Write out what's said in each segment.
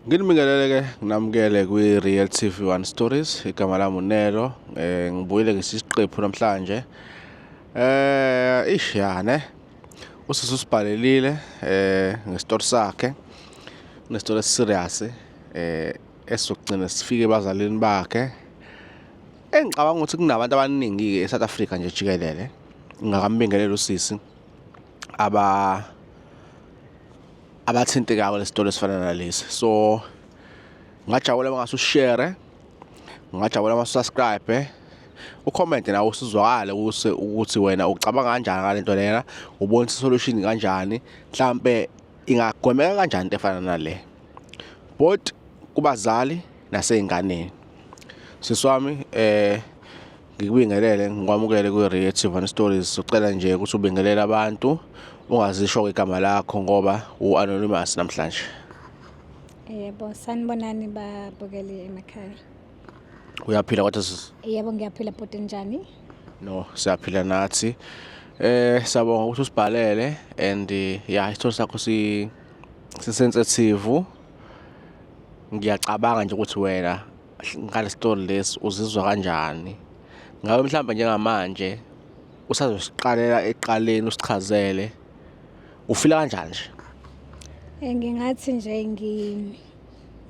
Nginibingelele nginamukele kwi-Real TV1 Stories. Igama lami uNelo. Ngibuyile ngesisiqephu namhlanje. Ishane. Usisi usibhalelile ngestory sakhe. Kunestory serious esizogcina sifike ebazalini bakhe. Engicabanga ukuthi kunabantu abaningi ke eSouth Africa nje jikelele. Ngingakambingelela usisi abathintekayo lesitory esifana nalesi. So ngajabula mangase ushare, ngajabula ama-subscribe, ucomment nawo usizwakale ukuthi wena ucabanga kanjani ngalento lena, ubona isolution kanjani, mhlambe ingagwemeka kanjani into efana nale. Both kubazali naseyinganeni. Siswami ngikubingelele ngikwamukele kwi-Real TV1 Stories. Ucela nje ukuthi ubingelele abantu ungazisho igama lakho ngoba u-anonymous namhlanje. Yebo, sanibonani babukeli emakhaya. Uyaphila kodwa sisi? Yebo, ngiyaphila bhuti, njani? No, siyaphila nathi. Sabonga ukuthi usibhalele and isitholo sakho si-sensitive. Ngiyacabanga nje ukuthi wena ngale story lesi uzizwa kanjani. Ngabe mhlawumbe njengamanje usazosiqalela eqaleni usichazele ufila kanjani nje? Ngingathi nje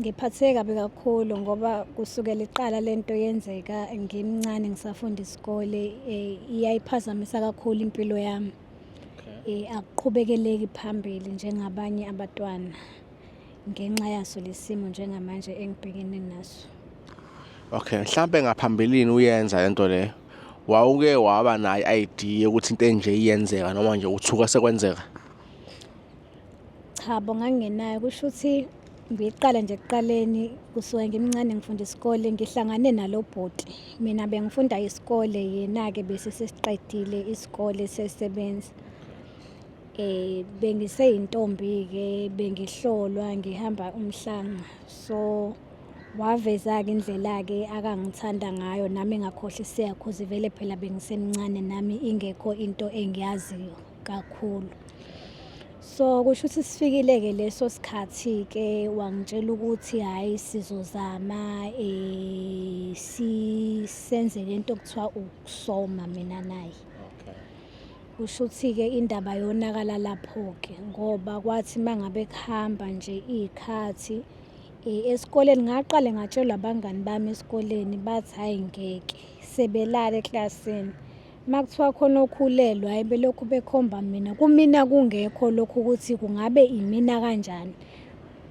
ngiphatheke kabi kakhulu ngoba kusukela iqala lento yenzeka ngimncane ngisafunda isikole, iyayiphazamisa kakhulu impilo yami. Akuqhubekeleki phambili njengabanye abatwana ngenxa yaso lesimo njengamanje engibhekene naso. Okay, mhlambe ngaphambilini uyenza lento le wawuke waba nayo idea ukuthi into enje iyenzeka noma nje uthuka sekwenzeka? Cha, ngangenayo, kusho ukuthi ngiyiqala nje ekuqaleni kusuka ngimncane ngifunda isikole ngihlangane nalo bhoti. Mina bengifunda isikole, yena-ke bese sesiqedile isikole sesebenza. Bengiseyintombi-ke, bengihlolwa ngihamba umhlanga. So waveza-ke indlela-ke akangithanda ngayo nami ngakhohliseka cause vele phela bengisemncane nami ingekho into engiyaziyo kakhulu. So kusho ukuthi sifikile-ke leso sikhathi-ke wangitshela ukuthi hhayi sizozama senze lento okuthiwa ukusoma mina naye. Kusho ukuthi-ke indaba yonakala lapho-ke ngoba kwathi mangabe kuhamba nje iy'khathi esikoleni ngaqale ngatshelwa abangani bami esikoleni bathi hhayi ngeke, sebelala eklasini. Makuthiwa khona okhulelwa hhayi belokhu bekhomba mina, kumina kungekho lokhu ukuthi kungabe imina kanjani.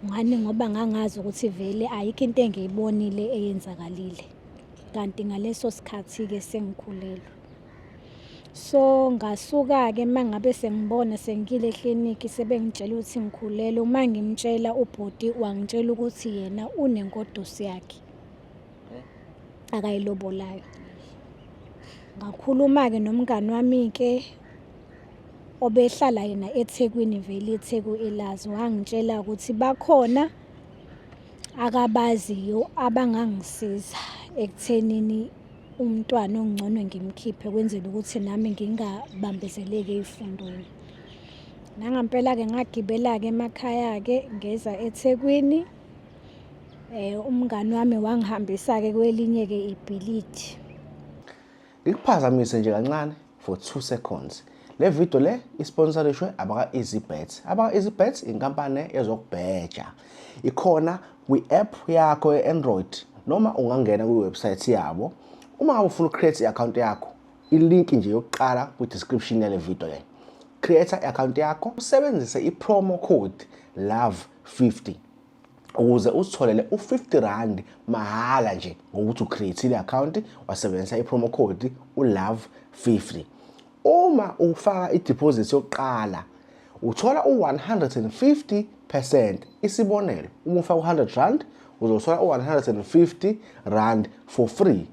Ngani ngoba ngangazi ukuthi vele ayikho into engiyibonile eyenzakalile. Kanti ngaleso sikhathi-ke sengikhulelwe. So ngasuka-ke mangabe sengibona sengile eklinikhi sebengitshela ukuthi ngikhulelwe. Uma ngimtshela ubhoti wangitshela ukuthi yena unengoduso yakhe akayilobolayo. Ngakhuluma-ke nomngani wami-ke obehlala yena eThekwini vele iTheku elazi, wangitshela ukuthi bakhona akabaziyo abangangisiza ekuthenini umntwana ongcono ngimkhiphe kwenzela ukuthi nami ngingabambezeleki ey'fundweni. Nangampela-ke ngagibela-ke emakhaya-ke ngeza eThekwini. Umngani wami wangihambisa-ke kwelinye-ke ibhilidi. Ngikuphazamise nje kancane for 2 seconds. Le video le isponsorishwe abaka-EasyBet. Abaka-EasyBet inkampani yezokubheja. Ikhona kwi-app yakho ye-Android noma ungangena kwiwebsite yabo. Uma ufuna ucreate i-account yakho, ilink nje yokuqala kwi-description yale video le. Create i-account yakho, usebenzise i-promo code LOVE50 ukuze usitholele u50 mahhala nje ngokuthi ucreate i-account wasebenzisa i-promo code uLOVE50. Uma ufaka i-deposit yokuqala uthola u150%. Isibonelo, uma ufaka u100 uzothola u150 for free.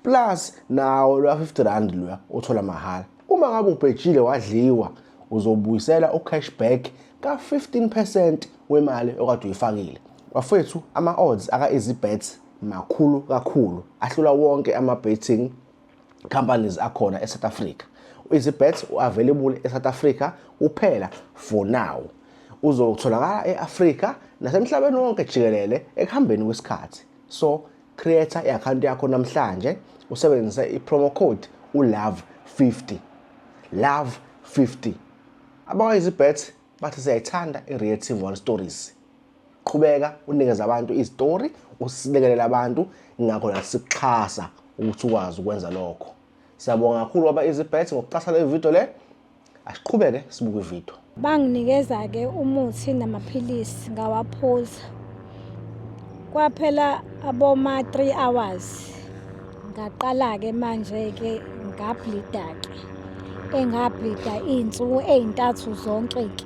Plus nawo lo 50 lo uthola mahhala. Uma ngabe ubhejile wadliwa uzobuyisela u-cashback ka15% wemali okade uyifakile. Bafethu ama-odds aka-EasyBet makhulu kakhulu, ahlula wonke ama-betting companies akhona eSouth Africa. U-EasyBet u-available eSouth Africa kuphela for now. Uzotholakala eAfrika nasemhlabeni wonke jikelele ekuhambeni kwesikhathi. So create i-account yakho namhlanje usebenzise i-promo code uLove50. Love50. Abakwa-EasyBet bathi siyayithanda i-Reactive 1 Stories. Qhubeka unikeze abantu izitori, usilekelela abantu, ngakho nasikuxhasa ukuthi ukwazi ukwenza lokho. Siyabonga kakhulu aba-EasyBet ngokuxhasa le video le. Asiqhubeke sibuke ivideo. Banginikeza ke umuthi namaphilisi ngawaphuza. Kwaphela aboma 3 hours. Ngaqala ke manje ke ngableeda ke. Engableeda insuku ezintathu zonke ke.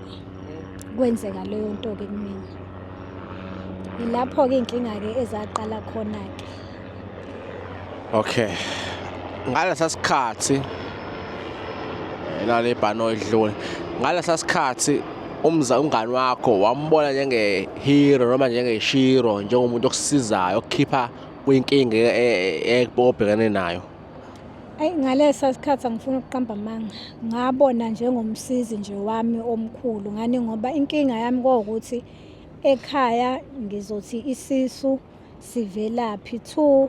Kwenzeka leyo nto ke kumina. Ilapho ke inkinga ke ezaqala khona ke. Okay. Ngalesa sikhathi nale bhano idlule. Ngalesa sikhathi umngani wakho wambona njenge hero noma njenge shiro njengomuntu okusizayo ukukhipha kwinkinga ekubhekene nayo. Ngalesa sikhathi angifuni ukuqamba amanga. Ngabona njengomsizi nje wami omkhulu ngani ngoba inkinga yami ukuthi ekhaya ngizothi isisu sivelaphi 2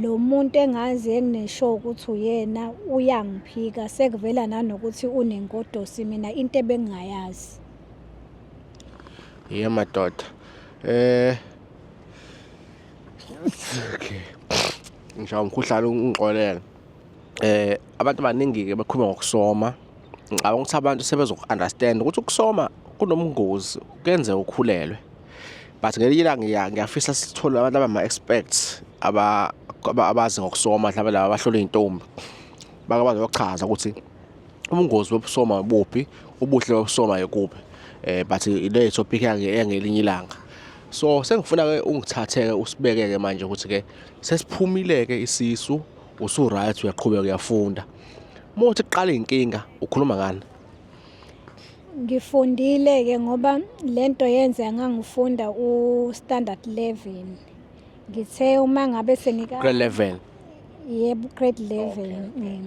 lo muntu engazi enginesho ukuthi uyena uyangiphika sekuvela nanokuthi unengodosi mina into ebengingayazi. Yeah madoda. Okay. Ngisho umkhuhlane ungixolela. Abantu abaningi ke bakhuluma ngokusoma. Ngicabanga ukuthi abantu sebezoku-understand ukuthi ukusoma kunomngozi kuyenze ukhulelwe. But ngelinye ilanga ngiyafisa sithole abantu abama-experts abazi ngokusoma mhlawumbe laba abahlola izintombi. Bakabazi ukuchaza ukuthi ubungozi bokusoma buphi, ubuhle bokusoma yikuphi. But ile topic yangelinye ilanga. So sengifuna ke ungithathe ke usibeke ke manje ukuthi ke sesiphumile ke isisu usu right uyaqhubeka uyafunda. Mothi uqala inkinga ukhuluma ngani? Ngifundile ke ngoba lento yenze ngangifunda standard 11. Ngithe uma ngabe sengika grade 11. Yebo grade 11.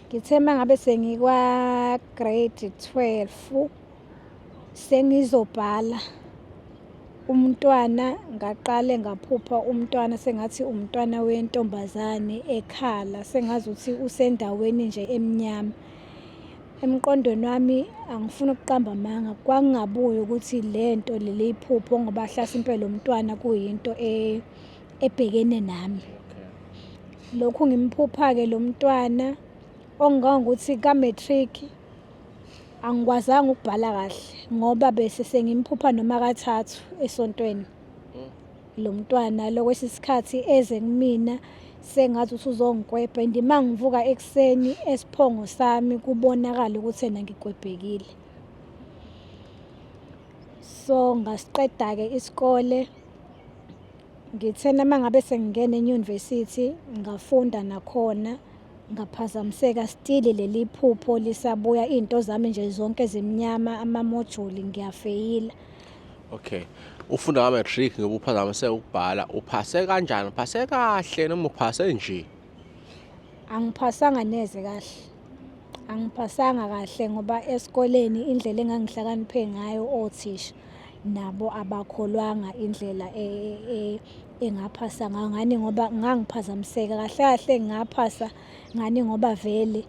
Ngithe mangabe sengikwa grade 12 sengizobhala umntwana ngaqale ngaphupha umntwana sengathi umntwana wentombazane ekhala sengazi ukuthi usendaweni nje eminyama. Emqondweni wami angifuni ukuqamba amanga kwangabuye ukuthi lento leliphupho ngoba hlasa impela umntwana kuyinto ebhekene nami. Lokhu ngimphupha ke lo mntwana ongangokuthi ka matric angikwazanga ukubhala kahle ngoba bese sengimphupha noma kathathu esontweni. Lo mntwana lokwesikhathi eze kumina sengathi uzongikwebha ndima ngivuka ekseni esiphongo sami kubonakala ukuthi yena ngikwebhekile. So ngasiqeda ke isikole ngithena mangabe sengingena euniversity ngafunda nakhona ngaphazamiseka still leli phupho lisabuya into zami nje zonke ezimnyama ama module ngiyafeyila. Okay. Ufunda nga matric ngoba uphazamiseka ukubhala uphase kanjani? Uphase kahle noma uphase nje? Angiphasanga neze kahle. Angiphasanga kahle ngoba esikoleni indlela engangihlakaniphe ngayo othisha nabo abakholwanga indlela engaphasa ngani ngoba ngangiphazamiseka kahle kahle ngaphasa ngani ngoba vele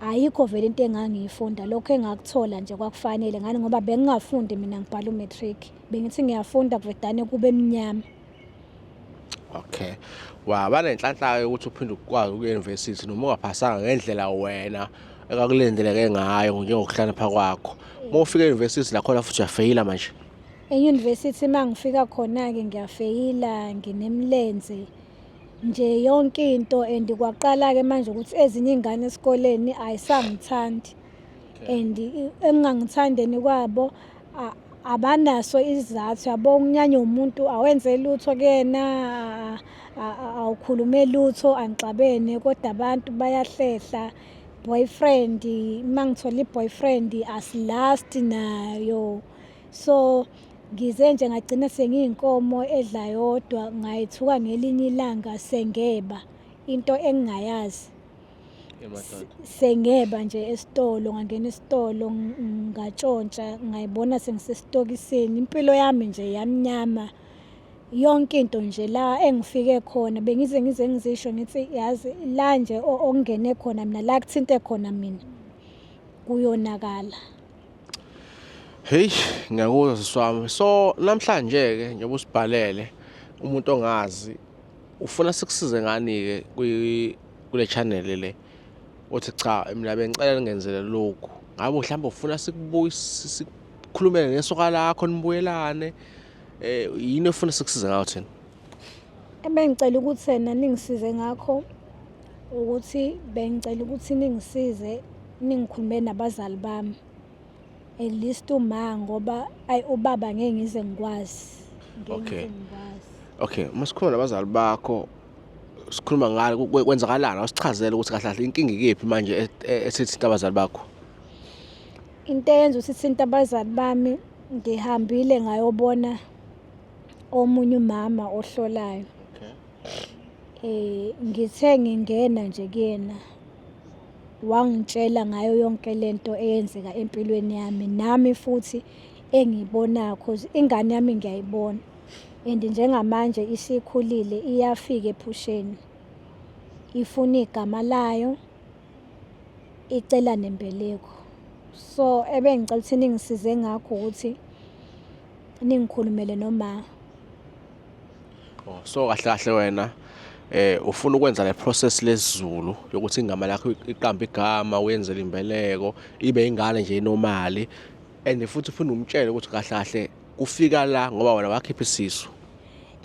ayikho vele into engangiyifunda lokho engakuthola nje kwakufanele ngani ngoba bengingafundi mina ngibhala umatric bengithi ngiyafunda kuvedane kube eminyama. Okay. Waba nenhlanhla ukuthi uphinde ukwazi ukuya university noma ungaphasanga ngendlela wena ekakulendeleke ngayo njengokuhlanipha kwakho. Uma ufika e-university la khona futhi uyafeyila manje. E-university mangifika khona ke ngiyafeyila nginemlenze nje yonke into and kwaqala ke manje ukuthi ezinye izingane esikoleni ayisangithandi and engangithandeni kwabo abanaso izathu yabo ukunyanya umuntu awenze lutho kuyena awukhulume lutho angixabene kodwa abantu bayahlehla boyfriend mangithola iboyfriend asilast nayo so ngize nje ngagcina sengiyinkomo edla yodwa ngayithuka ngelinye ilanga sengeba into engingayazi sengeba nje esitolo ngangena esitolo ngatshontsha ngayibona sengisesitokisini impilo yami nje yamnyama yonke into nje la engifike khona bengize ngizisho ngithi yazi la nje okungene khona mina la kuthinte khona mina kuyonakala. Hey, ngiyakuzwa siswami. So namhlanje ke njengoba usibhalele umuntu ongazi ufuna sikusize ngani ke kule channel le. Uthi cha mina bengicela ngenzele lokhu. Ngabe mhlawumbe ufuna sikukhulumele ngesoka lakho nibuyelane yini ufuna sikusize ngayo thina? Ebengicela ukuthi wena ningisize ngakho ukuthi bengicela ukuthi ningisize ningikhulume nabazali bami. At least uma ngoba ubaba ngeke ngize ngikwazi. Okay, masikhuluma nabazali bakho sikhuluma ngalo kwenzakalana usichazele ukuthi kahle kahle inkinga ikephi manje esithinta abazali bakho. Into eyenza ukuthi ithinta abazali bami ngihambile ngayobona omunye umama ohlolayo. Ngithe ngingena nje kuyena wangitshela ngayo yonke lento eyenzeka empilweni yami nami futhi engibona cause ingane yami ngiyayibona and njengamanje isikhulile iyafika ephusheni ifuna igama layo icela nembeleko. So ebengicela ukuthi ningisize ngakho ukuthi ningikhulumele noma. So kahle kahle wena ufuna ukwenza le process lesizulu yokuthi ingama lakho iqamba igama uyenzele imbeleko ibe ingane nje normally and futhi ufuna umtshele ukuthi kahle kahle kufika la ngoba wena wakhipha isisu.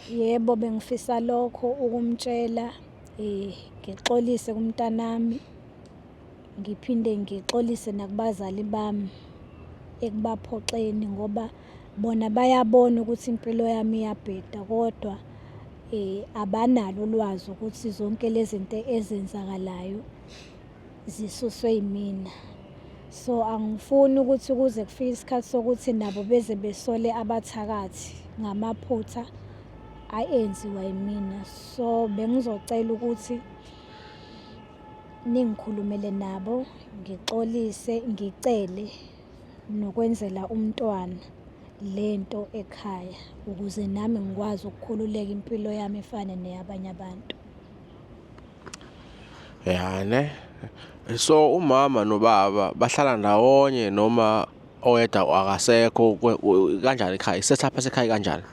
Yebo bengifisa lokho ukumtshela ngixolise kumntanami ngiphinde ngixolise nakubazali bami ekubaphoxeni ngoba bona bayabona ukuthi impilo yami iyabheda kodwa abanalo ulwazi ukuthi zonke lezi zinto ezenzakalayo zisuswe yimina. So angifuni ukuthi kuze kufike isikhathi sokuthi nabo beze besole abathakathi ngamaphutha ayenziwa yimina. So bengizocela ukuthi ningikhulumele nabo ngixolise ngicele nokwenzela umntwana lento ekhaya ukuze nami ngikwazi ukukhululeka impilo yami efana neyabanye abantu. Yani so umama nobaba bahlala ndawonye noma oyedwa akasekho kanjani ekhaya isetup esekhaya kanjani?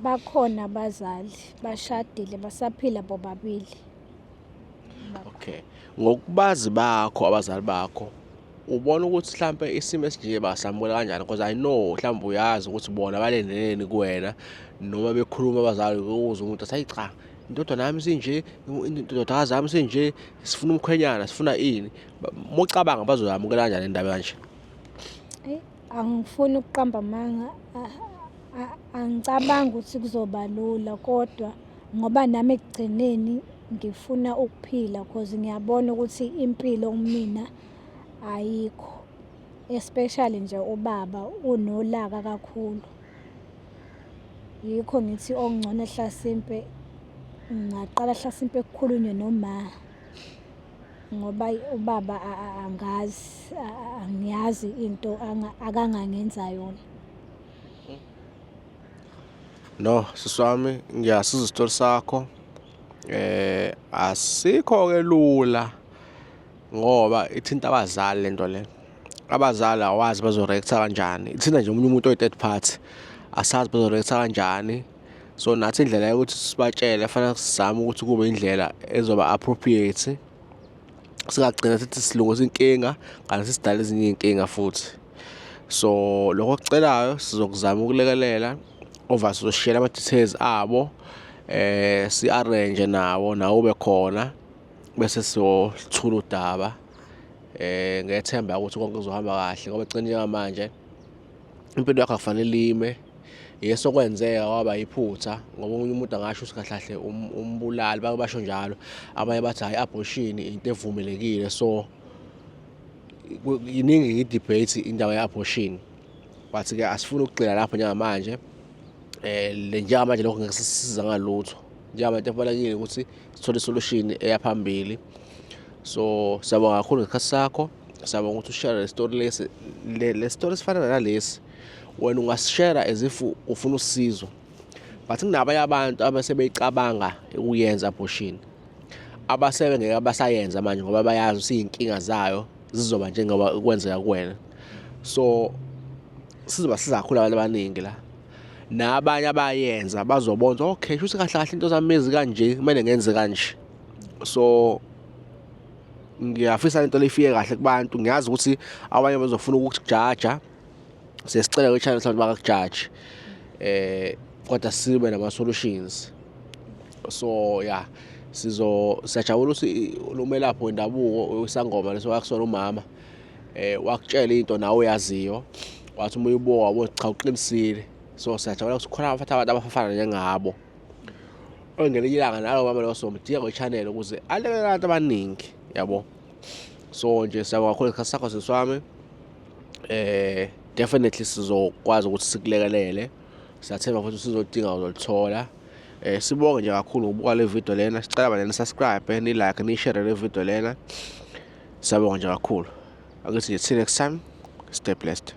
Bakhona abazali bashadile basaphila bobabili. Okay, ngokubazi bakho abazali bakho ubona ukuthi mhlambe isimo esinje basamukela kanjani because I know mhlambe uyazi ukuthi bona balendeleni kuwena noma bekhuluma abazali ukuze umuntu athi cha indodana yami sinje indodakazi yami sinje sifuna umkhwenyana sifuna ini mocabanga bazoyamukela kanjani indaba kanje? Angifuni ukuqamba amanga angicabanga ukuthi kuzoba lula kodwa ngoba nami ekugcineni ngifuna ukuphila because ngiyabona ukuthi impilo kumina ayikho especially nje ubaba unolaka kakhulu. Yikho ngithi okungcono ehlasimpe ngaqala ehlasimpe ukukhulunywe noma ngoba ubaba angiyazi into akangangenza yona. No siswami ngiyasiza isitori sakho asikho ke lula ngoba ithinta abazali lento le. Abazali awazi bazoreacta kanjani ithinta nje umunye umuntu oyi-third party asazi bazoreacta kanjani. So nathi indlela yokuthi sibatshele fanele sizame ukuthi kube indlela ezoba appropriate singagcina sithi silungisa inkinga kanti sidala ezinye inkinga futhi. So lokho kucelayo sizokuzama ukulekelela over sizoshare ama details abo si arrange nawo ube khona bese siyothula udaba ngethemba ukuthi konke kuzohamba kahle ngoba ecinile manje impilo yakho akufanele ime yesokwenzeka waba iphutha ngoba umunye umuntu angasho ukuthi kahle kahle umbulali basho njalo abanye bathi hayi abortion into evumelekile. So iningi i-debate indaba ye-abortion but ke asifuni ukugxila lapho njengamanje njengamanje lokho ngesisiza ngalutho njengamanje kubalekile ukuthi sithole isolution eyaphambili So siyabonga kakhulu ngesikhathi sakho, siyabonga ukuthi ushare le story le story esifana nalesi wena ungasishare as if ufuna usizo, but kunabanye abantu abasebeyicabanga ukuyenza abortion ngeke abasayenza manje ngoba bayazi usiyinkinga zayo zizoba njengoba kwenzeka kuwena. So sizobasiza kakhulu abantu abaningi la, nabanye abayenza bazobona okay shuthi kahle kahle into zami kanje kumele ngenze kanje. So ngiyafisa lento lefike kahle kubantu, ngiyazi ukuthi abanye bazofuna ukukujaja, sesicela kwi-channel ukuthi bakakujaje kodwa sibe nama-solutions. So yeah, siyajabula ukuthi umelaphi wendabuko wesangoma leso wakusona umama wakutshela into nawe uyaziyo, wathi uma uyibuka wabona cha uqinisile. So siyajabula ukuthi khona abafatha abantu abafana njengabo. Ngelinye ilanga nalo mama lo somdinga kwi-channel ukuze alekelele abantu abaningi, yabo. So nje siyabonga kakhulu ngesikhathi sakho sisi wami. Definitely sizokwazi ukuthi sikulekelele, siyathemba futhi sizodinga uzolithola. Sibonge nje kakhulu ngokubuka le video lena, sicela bani ni-subscribe, ni-like, ni-share le video lena. Siyabonga nje kakhulu. Akuthi see you next time. Stay blessed.